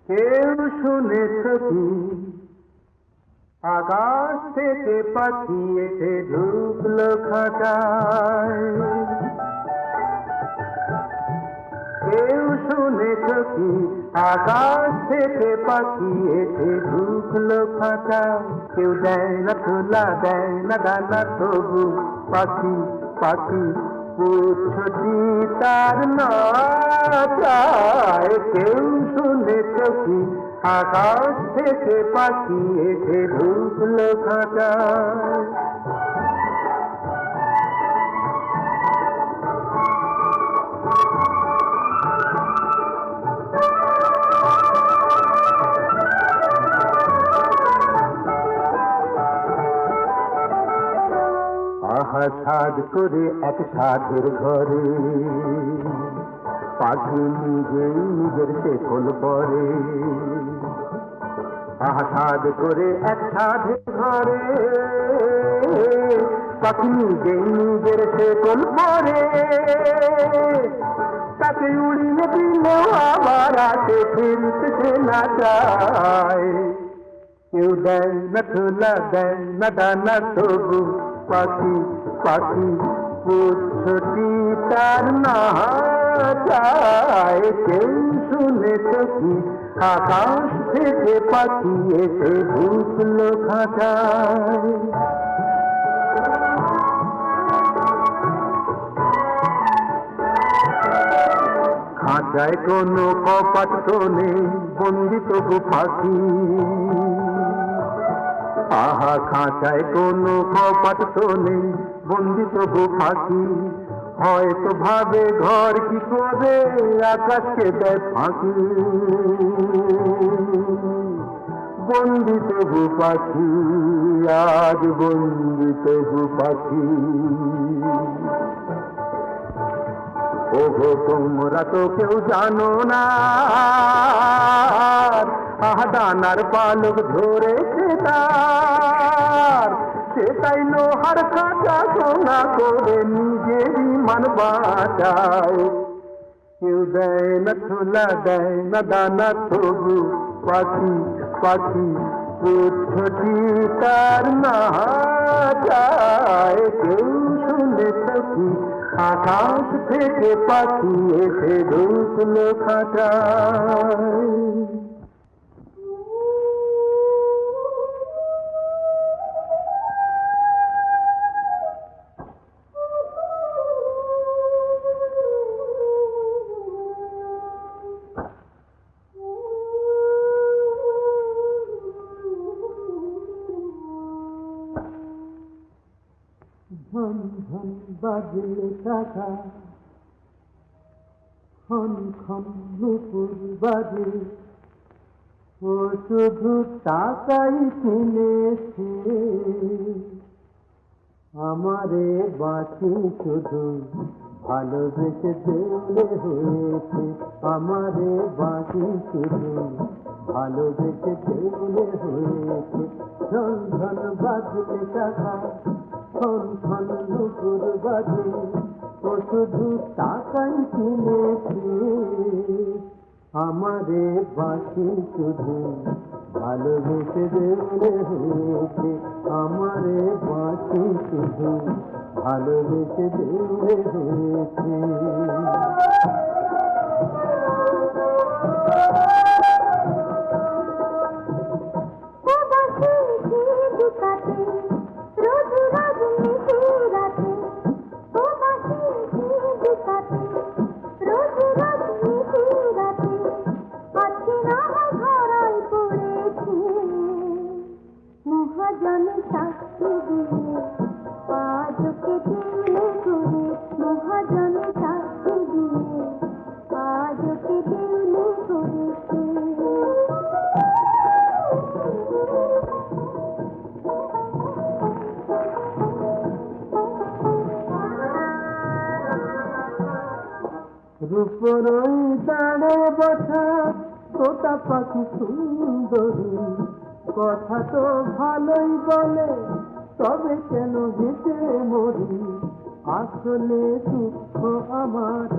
কেউ শুনেছ কি আকাশ থেকে পাখি এসে ঢুকলো খাঁচায়? কেউ শুনেছ কি আকাশ থেকে পাখি এসে ঢুকলো খাঁচায়? কেউ দেয় না তুলা, দেয় না দানা, তবু পাখি পাখি পুচ্ছটি তার না চায়। কেউ শুনেছ কি আকাশ থেকে পাখি এসে ঢুকলো খাঁচায়? আহা সাধ করে এক সাধের ঘরে পাখি নিজেই নিজের শেকল পরে। আহা সাধ করে এক সাধের ঘরে পাখি নিজেই নিজের শেকল পরে। তাকে উড়িয়ে দিলেও আবার আসে, ফিরতে সে না চায়। কেউ দেয় না তুলা, দেয় না দানা, তবু পাখি পাখি পুচ্ছটি তার না চায়। কেউ শুনেছ কি আকাশ থেকে পাখি এসে ঢুকলো খাঁচায়? খাঁচায় কোনো কপাট তো নেই, বন্দি তবু পাখি। আহা খাঁচায় কোনো কপাট তো নেই, বন্দি তবু পাখি। হয়তো ভাবে ঘর কি করে, আকাশকে দেয় ফাঁকি। বন্দি তবু পাখি, আজ বন্দি তবু পাখি। ওগো তোমরা তো কেউ জানো না, আহা দানার পালক ধরেছে তার। সেটাই লোহার খাঁচা সোনা করে নিজেরই মান বাঁচায়। কেউ দেয় না তুলা, দেয় না দানা, তবু পাখি পাখি পুচ্ছটি তার না চায়। কেউ শুনেছ কি আকাশ থেকে পাখি এসে ঢুকলো খাঁচায়? ঝন ঝন বাজে টাকা, খন খন নুপুর বাজে। ও শুধু টাকাই কিনেছে আমারে বাঁচি, শুধু ভালোবেসে দেউলে হয়েছে। আমারে বাঁচি শুধু ভালোবেসে দেউলে হয়েছে। ঝন ঝন বাজলে টাকা, খন খন নুপুর বাজে। ও শুধু টাকাই কিনেছে আমারে বাঁচি, শুধু ভালোবেসে দেউলে হয়েছে। আমারে বাঁচি শুধু ভালোবেসে দেউলে হয়েছে। মহাজন সাক্ষী দিয়ে আজকে দিলে করে, মহাজন সাক্ষী দিয়ে আজকে দিলে করেছে। রূপর ওই দাঁড়ে বসা তোতা পাখি সুন্দরী, কথা তো ভালোই বলে, তবে কেন হেসে মরি? আসলে দুঃখ আমার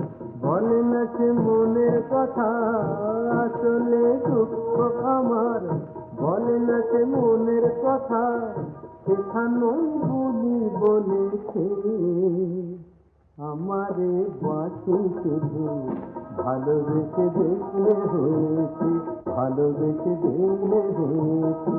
বলে না সে মনের কথা। আসলে দুঃখ আমার বলে না সে মনের কথা, সেখানেই বলি বলেছে আমারে বাঁচি শুধু ভালোবেসে দেখলে হয়েছে, ভালোবেসে দেখলে হয়েছে।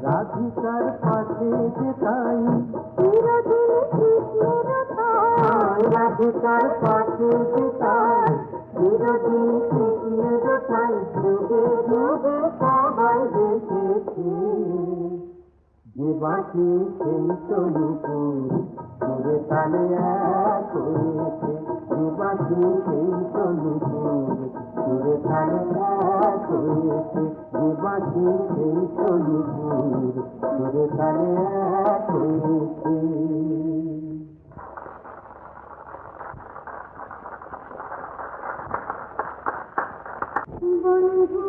রাধিকার পাশে যেতাই চিরদিন কৃষ্ণের তাই, রাধিকার পাশে যেতাই চিরদিন কৃষ্ণের তাই, ডুবে ডুবে সবাই দেখেছি যে বাকি সেই তনুপুর সুরে তালে এক হয়েছে, যে বাকি সেই তনুপুর সুরে তালে এক হয়েছে, যে বাকি সেই তনুপুর সুরে তালে এক হয়েছে। বন্ধু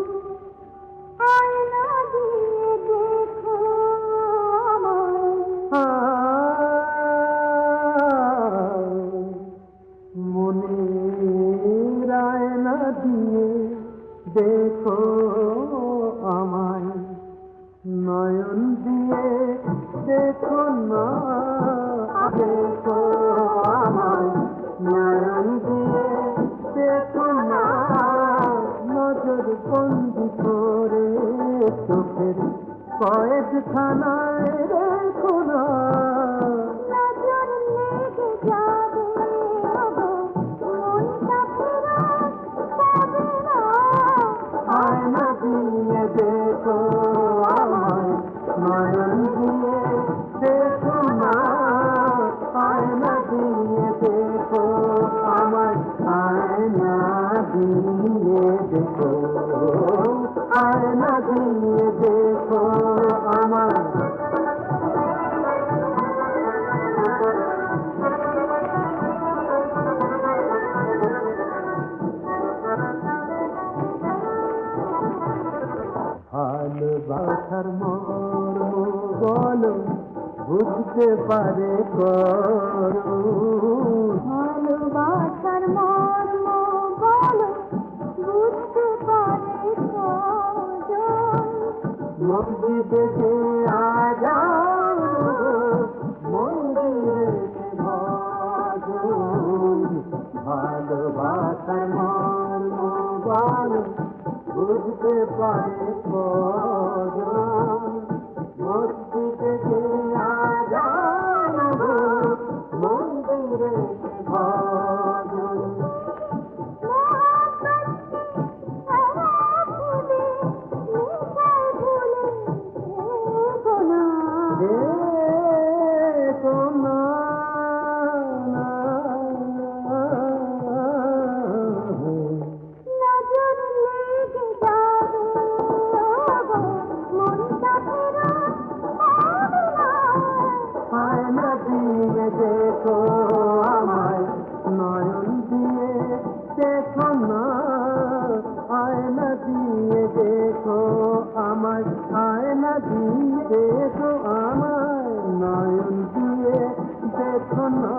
আয়না দিয়ে দেখো মনের আয়না দিয়ে দেখো আমায়, নয়ন দিয়ে দেখো না, দেখো আমায় নয়ন দিয়ে দেখো না, নজর বন্দি করে চোখের কয়েকখানায় রেখো না। নজর লেগে যাবে ওগো, মনটা ফেরত পাবে না। আয়না দিয়ে দেখো আমায়, নয়ন দিয়ে দেখো না, আয়না দিয়ে দেখো আমায়, আয়না দিয়ে দেখো, আয়না দিয়ে দেখো আমায়। ভালোবাসার মর্ম বলো, বুঝতে পারে করো, ভালোবাসার মর্ম বলো, বুঝতে পারে কজন। মসজিদে যে আজান, মন্দিরে ভজন, ভালোবাসার মর্ম বলো, বুঝতে পারে কজন। মসজিদে যে আজান, মন্দিরে ভজন। দেখো না, নজর লেগে যাবে ওগো, মনটা ফেরত পাবে না। আয়না দিয়ে দেখো আমায়, নয়ন দিয়ে দেখো না, আয়না দিয়ে দেখো আমায়, আয়না দিয়ে দেখো আমায়, নয়ন দিয়ে দেখো না,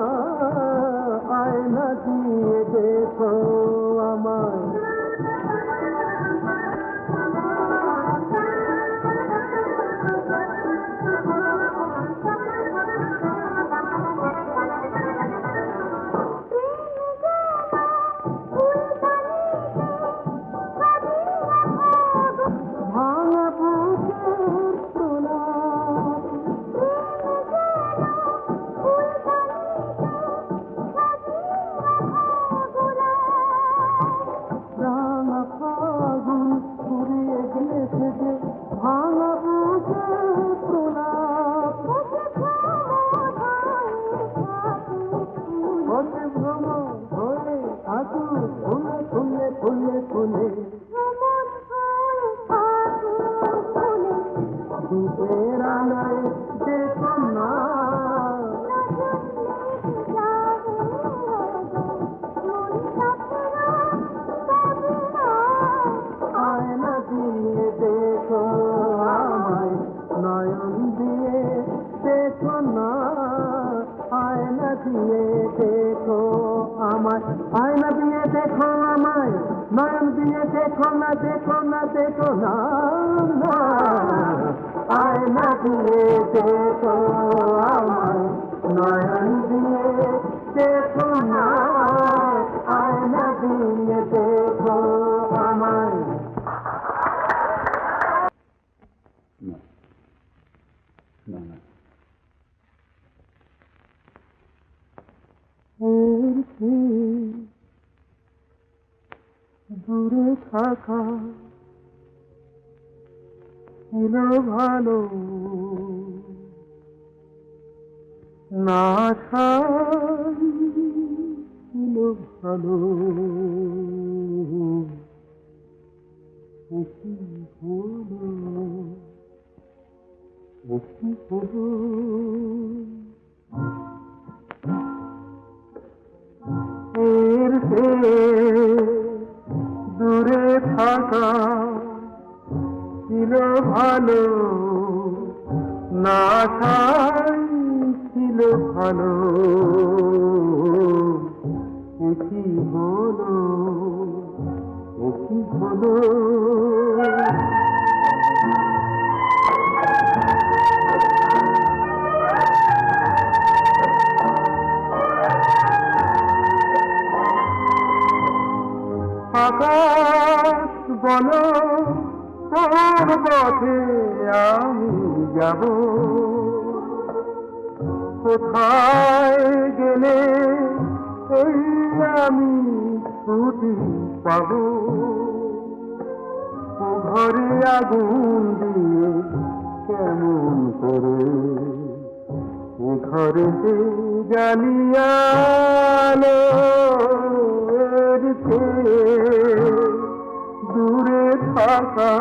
আয়না দিয়ে দেখো আমায়। ভাঙা বুকের প্রলাপ, রাঙা ফাগুন ফুরিয়ে গেছে যে, ভাঙা বুকের প্রলাপ, বসে ভ্রমণ হয়ে আগুন ফুলে ফুলে ফুলে ফুলে। দ্বীপের আলোয় দেখো না আয়না দিয়ে দেখো আমায় নয়ন দিয়ে দেখো না আয়না দিয়ে দেখো আমায় আয়না দিয়ে দেখো আমায় নয়ন দিয়ে দেখো না দেখো না দেখো না আয়না দিয়ে দেখো আমায় নয়ন দিয়ে দেখো না আয়না দিয়ে দেখো আমায় না না দূরে থাকা ছিল ভালো না ছিল ভালো কি হলো কি হলো এর দূরে থাকা ছিল ভালো না ছিল ভালো কি হলো কি হলো আকাশ বলো কোন পথে আমি যাব কোথায় গেলে এই আমি ছুটি পাব ঘরে আগুন দিয়ে কেমন করে ঘরে জ্বালিয়ালো দূরে থাকা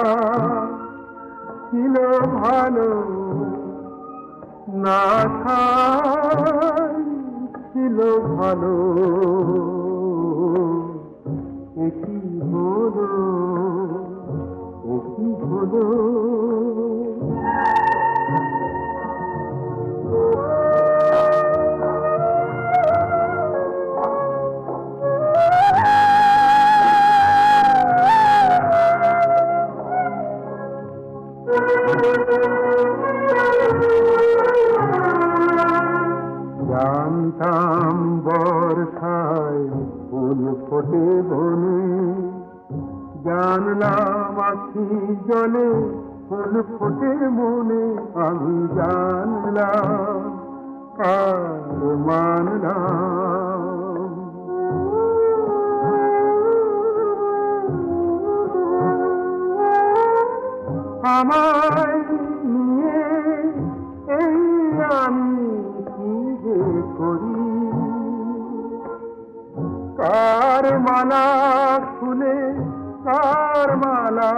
ছিল ভালো না ছিল ভালো কি হলো কি হলো জানতাম বর্ষায় ফুল ফোটে বনে জানলাম আখি জলে ফুল ফোটে মনে আমি জানলাম আর মানলাম আমায় নিয়ে এই আমি কি যে করি কার মালা খুলে কার মালা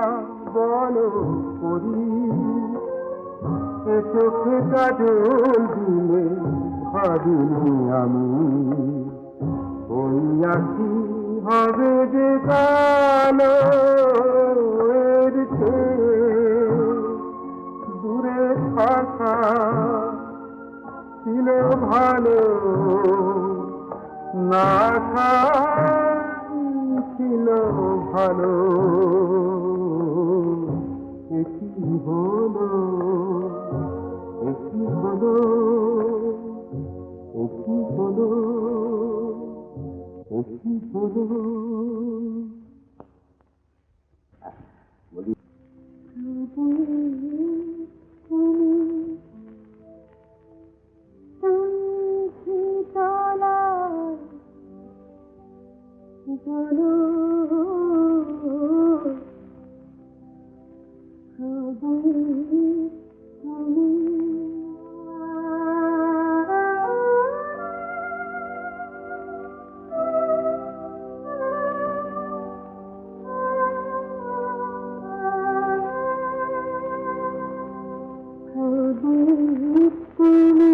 বলো করি এ চোখে কাজল দিলে ভাবিনি আমি ওই আখি হবে যে কালো এর দূরে থাকা ছিল ভালো না ছিল ভালো কি হলো কি হলো কি হলো কি হলো তুমি